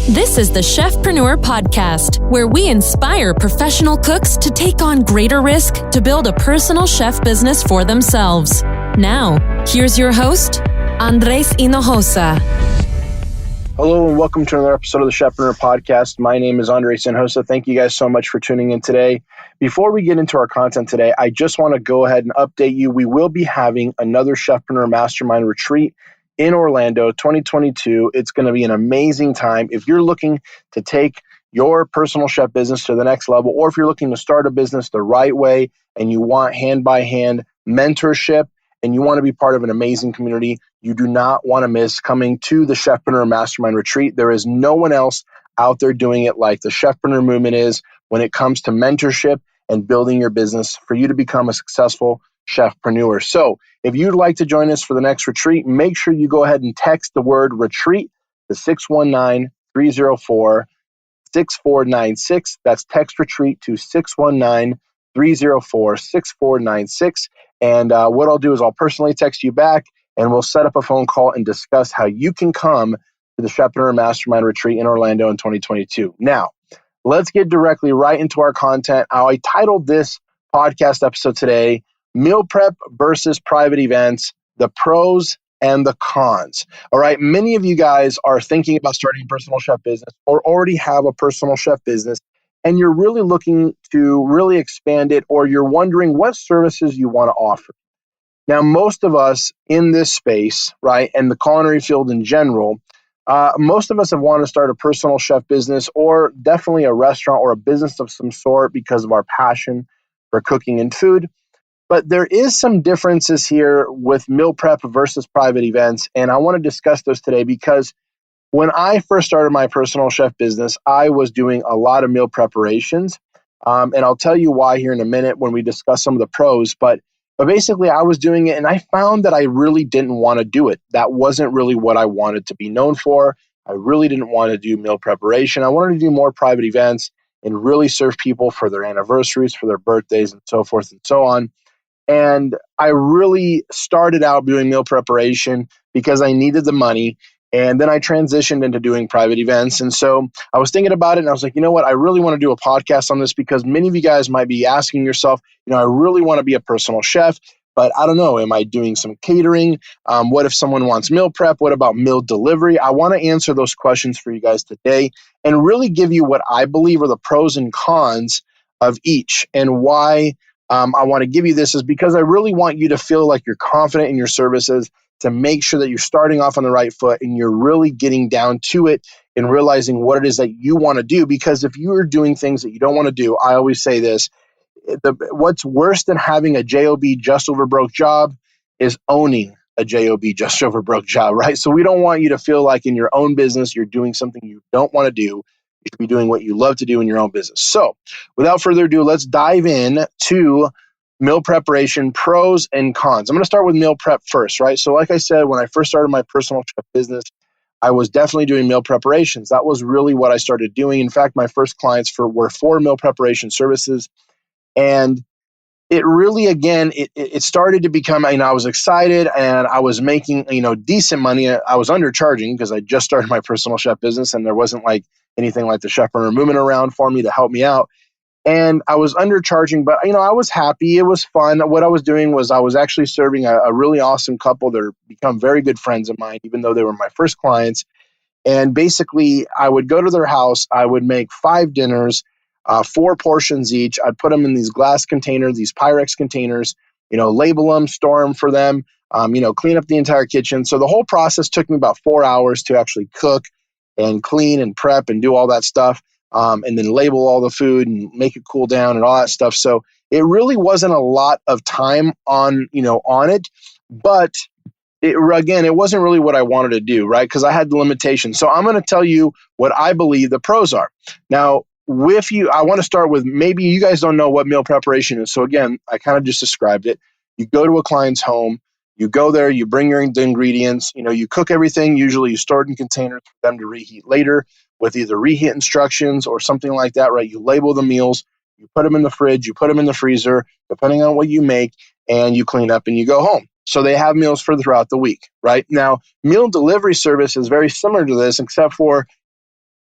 This is the Chefpreneur podcast, where we inspire professional cooks to take on greater risk to build a personal chef business for themselves. Now, here's your host, Andres Hinojosa. Hello and welcome to another episode of the Chefpreneur podcast. My name is Andres Hinojosa. Thank you guys so much for tuning in today. Before we get into our content today, I just want to go ahead and update you. We will be having another Chefpreneur Mastermind retreat in Orlando 2022. It's going to be an amazing time. If you're looking to take your personal chef business to the next level, or if you're looking to start a business the right way and you want hand-by-hand mentorship and you want to be part of an amazing community, you do not want to miss coming to the Chefpreneur Mastermind retreat. There is no one else out there doing it like the Chefpreneur movement is when it comes to mentorship and building your business for you to become a successful chefpreneur. So if you'd like to join us for the next retreat, make sure you go ahead and text the word retreat to 619-304-6496. That's text retreat to 619-304-6496. And what I'll do is I'll personally text you back and we'll set up a phone call and discuss how you can come to the Chefpreneur Mastermind retreat in Orlando in 2022. Now, let's get directly right into our content. I titled this podcast episode today, Meal Prep versus Private Events, the Pros and the Cons. All right, many of you guys are thinking about starting a personal chef business or already have a personal chef business, and you're really looking to really expand it, or you're wondering what services you want to offer. Now, most of us in this space, right, and the culinary field in general, most of us have wanted to start a personal chef business or definitely a restaurant or a business of some sort because of our passion for cooking and food. But there is some differences here with meal prep versus private events, and I want to discuss those today because when I first started my personal chef business, I was doing a lot of meal preparations, and I'll tell you why here in a minute when we discuss some of the pros, but basically I was doing it and I found that I really didn't want to do it. That wasn't really what I wanted to be known for. I really didn't want to do meal preparation. I wanted to do more private events and really serve people for their anniversaries, for their birthdays, and so forth and so on. And I really started out doing meal preparation because I needed the money. And then I transitioned into doing private events. And so I was thinking about it and I was like, you know what? I really want to do a podcast on this because many of you guys might be asking yourself, I really want to be a personal chef, but I don't know. Am I doing some catering? What if someone wants meal prep? What about meal delivery? I want to answer those questions for you guys today and really give you what I believe are the pros and cons of each. And why I want to give you this is because I really want you to feel like you're confident in your services, to make sure that you're starting off on the right foot and you're really getting down to it and realizing what it is that you want to do. Because if you are doing things that you don't want to do, I always say this, what's worse than having a JOB just over broke job is owning a JOB just over broke job, right? So we don't want you to feel like in your own business, you're doing something you don't want to do. You should be doing what you love to do in your own business. So without further ado, let's dive in to meal preparation, pros and cons. I'm going to start with meal prep first, right? So like I said, when I first started my personal chef business, I was definitely doing meal preparations. That was really what I started doing. In fact, my first clients were for meal preparation services. And it really, again, it started to become, I was excited and I was making, decent money. I was undercharging because I just started my personal chef business and there wasn't like anything like the Chefpreneur movement around for me to help me out. And I was undercharging, but, I was happy. It was fun. What I was doing was I was actually serving a really awesome couple that are become very good friends of mine, even though they were my first clients. And basically, I would go to their house. I would make 5 dinners, 4 portions each. I'd put them in these glass containers, these Pyrex containers, label them, store them for them, clean up the entire kitchen. So the whole process took me about 4 hours to actually cook and clean and prep and do all that stuff. And then label all the food and make it cool down and all that stuff. So it really wasn't a lot of time on it, but it wasn't really what I wanted to do, right? Because I had the limitations. So I'm going to tell you what I believe the pros are. Now, I want to start with, maybe you guys don't know what meal preparation is. So again, I kind of just described it. You go to a client's home, you go there, you bring your ingredients, you cook everything. Usually you store it in containers for them to reheat later with either reheat instructions or something like that, right? You label the meals, you put them in the fridge, you put them in the freezer, depending on what you make, and you clean up and you go home. So they have meals for throughout the week, right? Now, meal delivery service is very similar to this, except for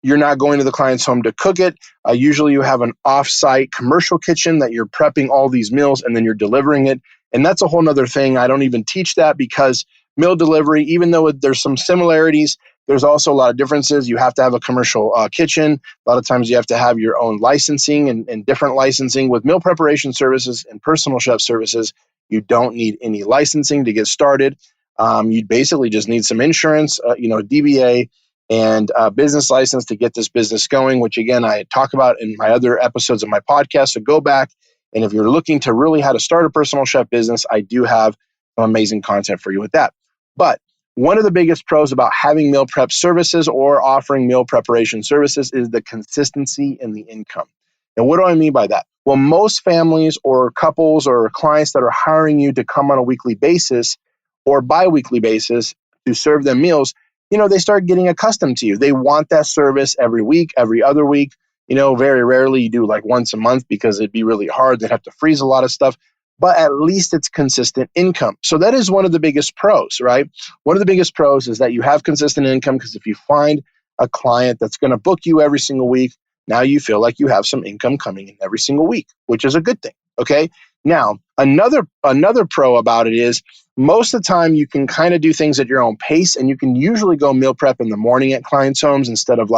You're not going to the client's home to cook it. Usually you have an off-site commercial kitchen that you're prepping all these meals and then you're delivering it. And that's a whole nother thing. I don't even teach that because meal delivery, even though there's some similarities, there's also a lot of differences. You have to have a commercial kitchen. A lot of times you have to have your own licensing and different licensing. With meal preparation services and personal chef services, you don't need any licensing to get started. You basically just need some insurance, DBA, and a business license to get this business going, which again, I talk about in my other episodes of my podcast. So go back. And if you're looking to really how to start a personal chef business, I do have some amazing content for you with that. But one of the biggest pros about having meal prep services or offering meal preparation services is the consistency in the income. And what do I mean by that? Well, most families or couples or clients that are hiring you to come on a weekly basis or bi-weekly basis to serve them meals, they start getting accustomed to you. They want that service every week, every other week. Very rarely you do like once a month because it'd be really hard. They'd have to freeze a lot of stuff, but at least it's consistent income. So that is one of the biggest pros, right? One of the biggest pros is that you have consistent income because if you find a client that's going to book you every single week, now you feel like you have some income coming in every single week, which is a good thing, okay? Now, another pro about it is most of the time you can kind of do things at your own pace and you can usually go meal prep in the morning at clients' homes instead of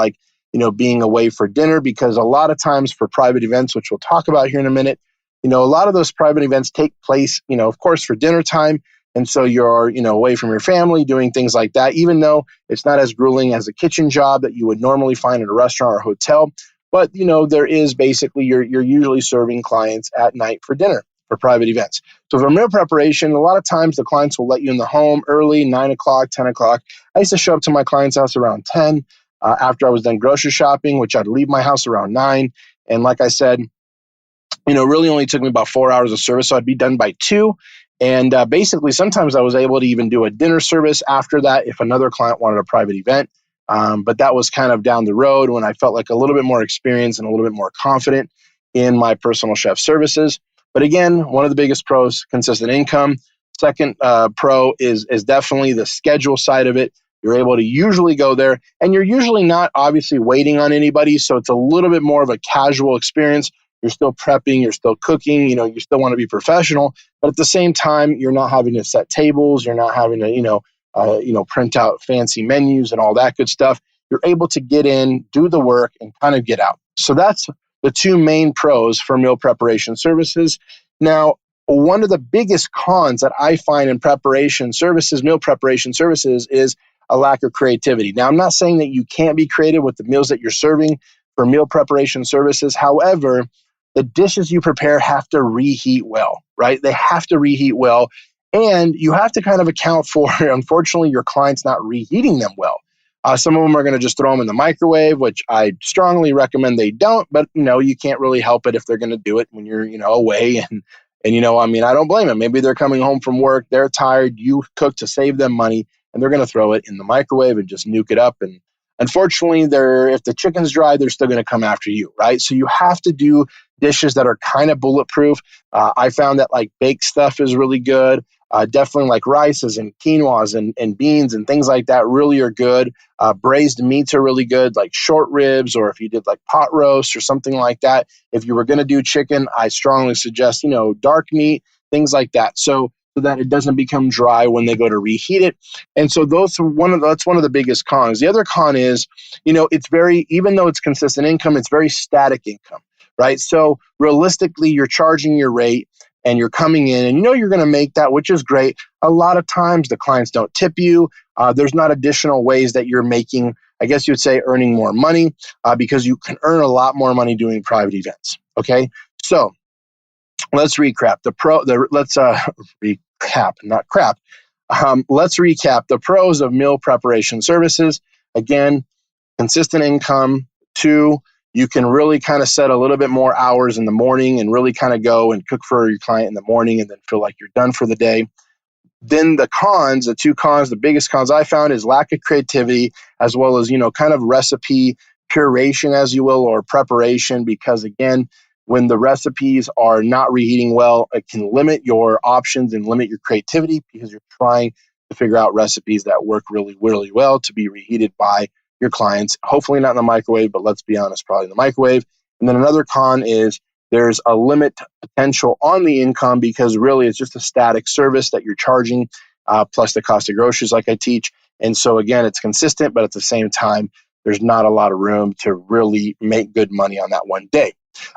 being away for dinner, because a lot of times for private events, which we'll talk about here in a minute, a lot of those private events take place, of course, for dinner time. And so you're, away from your family doing things like that, even though it's not as grueling as a kitchen job that you would normally find at a restaurant or hotel. But, there is basically, you're usually serving clients at night for dinner for private events. So for meal preparation, a lot of times the clients will let you in the home early, 9 o'clock, 10 o'clock. I used to show up to my client's house around 10 after I was done grocery shopping, which I'd leave my house around 9. And like I said, really only took me about 4 hours of service. So I'd be done by 2. And basically, sometimes I was able to even do a dinner service after that if another client wanted a private event. But that was kind of down the road when I felt like a little bit more experienced and a little bit more confident in my personal chef services. But again, one of the biggest pros, consistent income. Second pro is definitely the schedule side of it. You're able to usually go there and you're usually not obviously waiting on anybody. So it's a little bit more of a casual experience. You're still prepping, you're still cooking, you still want to be professional, but at the same time, you're not having to set tables. You're not having to, print out fancy menus and all that good stuff. You're able to get in, do the work and kind of get out. So that's the two main pros for meal preparation services. Now, one of the biggest cons that I find in meal preparation services is a lack of creativity. Now, I'm not saying that you can't be creative with the meals that you're serving for meal preparation services. However, the dishes you prepare have to reheat well, right? They have to reheat well. And you have to kind of account for, unfortunately, your clients not reheating them well. Some of them are going to just throw them in the microwave, which I strongly recommend they don't. But, you can't really help it if they're going to do it when you're, away. And I don't blame them. Maybe they're coming home from work. They're tired. You cook to save them money. And they're going to throw it in the microwave and just nuke it up. And unfortunately, if the chicken's dry, they're still going to come after you, right? So you have to do dishes that are kind of bulletproof. I found that like baked stuff is really good. Definitely like rices and quinoas and beans and things like that really are good. Braised meats are really good, like short ribs, or if you did like pot roast or something like that. If you were going to do chicken, I strongly suggest, dark meat, things like that. So that it doesn't become dry when they go to reheat it. And so that's one of the biggest cons. The other con is, it's even though it's consistent income, it's very static income, right? So realistically, you're charging your rate and you're coming in and you're going to make that, which is great. A lot of times the clients don't tip you. There's not additional ways that you're making, I guess you would say, earning more money because you can earn a lot more money doing private events. Okay. So let's recap let's recap the pros of meal preparation services. Again, consistent income. 2, you can really kind of set a little bit more hours in the morning and really kind of go and cook for your client in the morning and then feel like you're done for the day. Then the biggest cons I found is lack of creativity, as well as, kind of recipe curation, as you will, or preparation, because again, when the recipes are not reheating well, it can limit your options and limit your creativity because you're trying to figure out recipes that work really, really well to be reheated by your clients. Hopefully not in the microwave, but let's be honest, probably in the microwave. And then another con is there's a limit potential on the income because really it's just a static service that you're charging, plus the cost of groceries like I teach. And so again, it's consistent, but at the same time, there's not a lot of room to really make good money on that one day.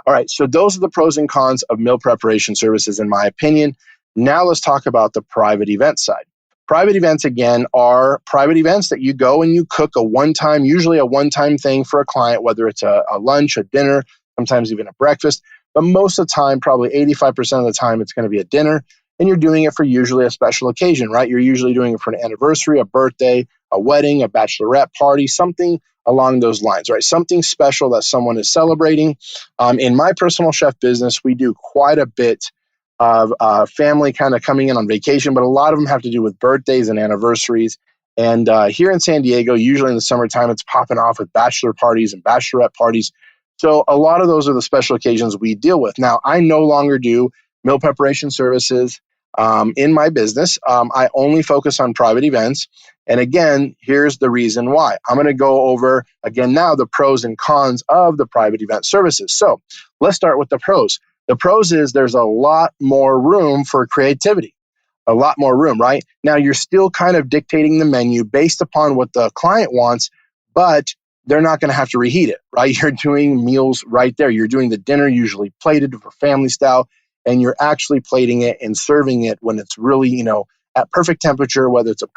All right, so those are the pros and cons of meal preparation services, in my opinion. Now let's talk about the private event side. Private events, again, are private events that you go and you cook usually a one-time thing for a client, whether it's a lunch, a dinner, sometimes even a breakfast. But most of the time, probably 85% of the time, it's going to be a dinner. And you're doing it for usually a special occasion, right? You're usually doing it for an anniversary, a birthday, a wedding, a bachelorette party, something along those lines, right? Something special that someone is celebrating. In my personal chef business, we do quite a bit of family kind of coming in on vacation, but a lot of them have to do with birthdays and anniversaries. And here in San Diego, usually in the summertime, it's popping off with bachelor parties and bachelorette parties. So a lot of those are the special occasions we deal with. Now, I no longer do meal preparation services in my business. I only focus on private events. And again, here's the reason why. I'm going to go over, again, now the pros and cons of the private event services. So let's start with the pros. The pros is there's a lot more room for creativity, a lot more room, right? Now, you're still kind of dictating the menu based upon what the client wants, but they're not going to have to reheat it, right? You're doing meals right there. You're doing the dinner usually plated for family style, and you're actually plating it and serving it when it's really, at perfect temperature, whether it's a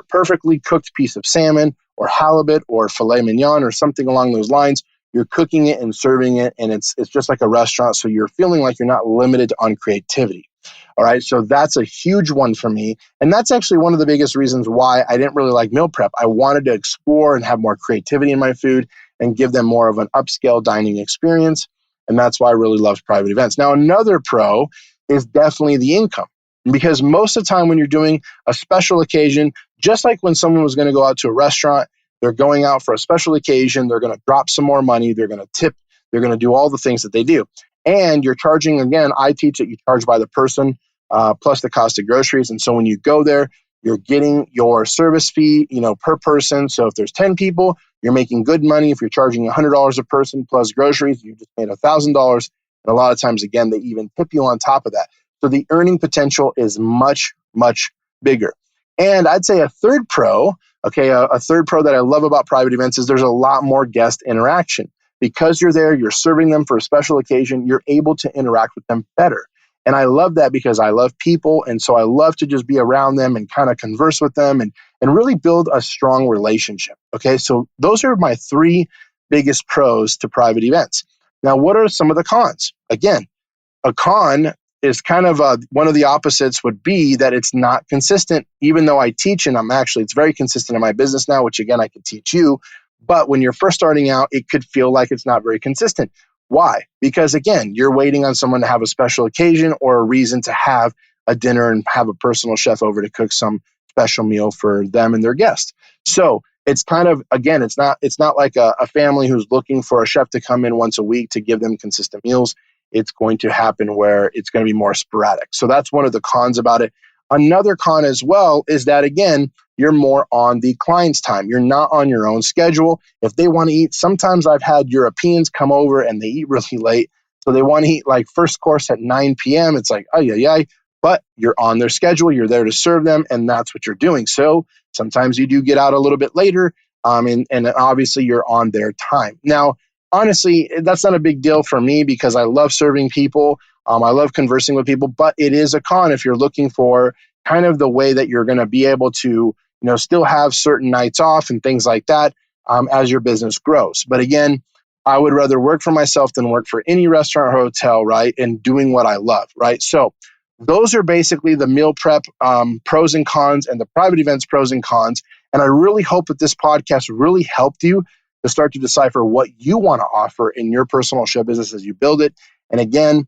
perfectly cooked piece of salmon or halibut or filet mignon or something along those lines. You're cooking it and serving it, and it's just like a restaurant, so you're feeling like you're not limited on creativity. All right, so that's a huge one for me, and that's actually one of the biggest reasons why I didn't really like meal prep. I wanted to explore and have more creativity in my food and give them more of an upscale dining experience, and that's why I really loved private events. Now, another pro is definitely the income, because most of the time when you're doing a special occasion, just like when someone was going to go out to a restaurant, they're going out for a special occasion, they're going to drop some more money, they're going to tip, they're going to do all the things that they do. And you're charging, again, I teach that you charge by the person plus the cost of groceries. And so when you go there, you're getting your service fee, per person. So if there's 10 people, you're making good money. If you're charging $100 a person plus groceries, you just made $1,000. And a lot of times, again, they even tip you on top of that. So the earning potential is much, much bigger. And I'd say a third pro that I love about private events is there's a lot more guest interaction. Because you're there, you're serving them for a special occasion, you're able to interact with them better. And I love that because I love people. And so I love to just be around them and kind of converse with them and really build a strong relationship. Okay, so those are my three biggest pros to private events. Now, what are some of the cons? Again, a con is kind of one of the opposites would be that it's not consistent, even though I teach and it's very consistent in my business now, which again, I could teach you. But when you're first starting out, it could feel like it's not very consistent. Why? Because again, you're waiting on someone to have a special occasion or a reason to have a dinner and have a personal chef over to cook some special meal for them and their guests. So it's kind of, again, it's not like a family who's looking for a chef to come in once a week to give them consistent meals. It's going to happen where it's going to be more sporadic. So that's one of the cons about it. Another con as well is that, again, you're more on the client's time. You're not on your own schedule. If they want to eat, sometimes I've had Europeans come over and they eat really late. So they want to eat like first course at 9 p.m. It's like, but you're on their schedule. You're there to serve them, and that's what you're doing. So sometimes you do get out a little bit later, and obviously you're on their time. Now, honestly, that's not a big deal for me because I love serving people. I love conversing with people, but it is a con if you're looking for kind of the way that you're going to be able to, still have certain nights off and things like that as your business grows. But again, I would rather work for myself than work for any restaurant or hotel, right? And doing what I love, right? So those are basically the meal prep pros and cons and the private events pros and cons. And I really hope that this podcast really helped you to start to decipher what you want to offer in your personal chef business as you build it. And again,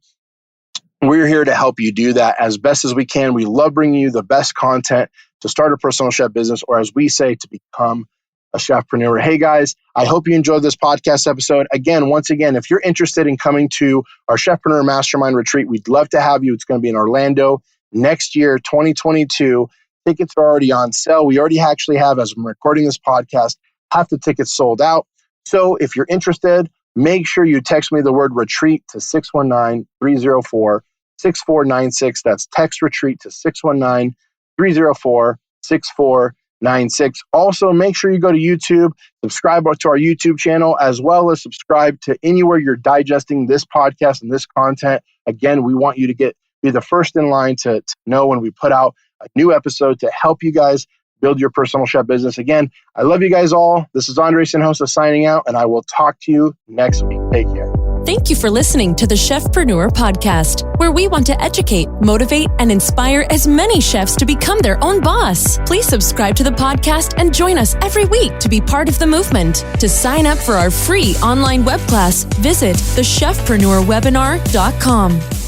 we're here to help you do that as best as we can. We love bringing you the best content to start a personal chef business, or as we say, to become a chefpreneur. Hey guys, I hope you enjoyed this podcast episode. Once again, if you're interested in coming to our Chefpreneur Mastermind Retreat, we'd love to have you. It's going to be in Orlando next year, 2022. Tickets are already on sale. We already actually have, as I'm recording this podcast, half the tickets sold out. So if you're interested, make sure you text me the word retreat to 619-304-6496. That's text retreat to 619-304-6496. Also, make sure you go to YouTube, subscribe to our YouTube channel, as well as subscribe to anywhere you're digesting this podcast and this content. Again, we want you to be the first in line to know when we put out a new episode to help you guys build your personal chef business. Again, I love you guys all. This is Andre Sinhosa signing out, and I will talk to you next week. Take care. Thank you for listening to the Chefpreneur podcast, where we want to educate, motivate, and inspire as many chefs to become their own boss. Please subscribe to the podcast and join us every week to be part of the movement. To sign up for our free online web class, visit thechefpreneurwebinar.com.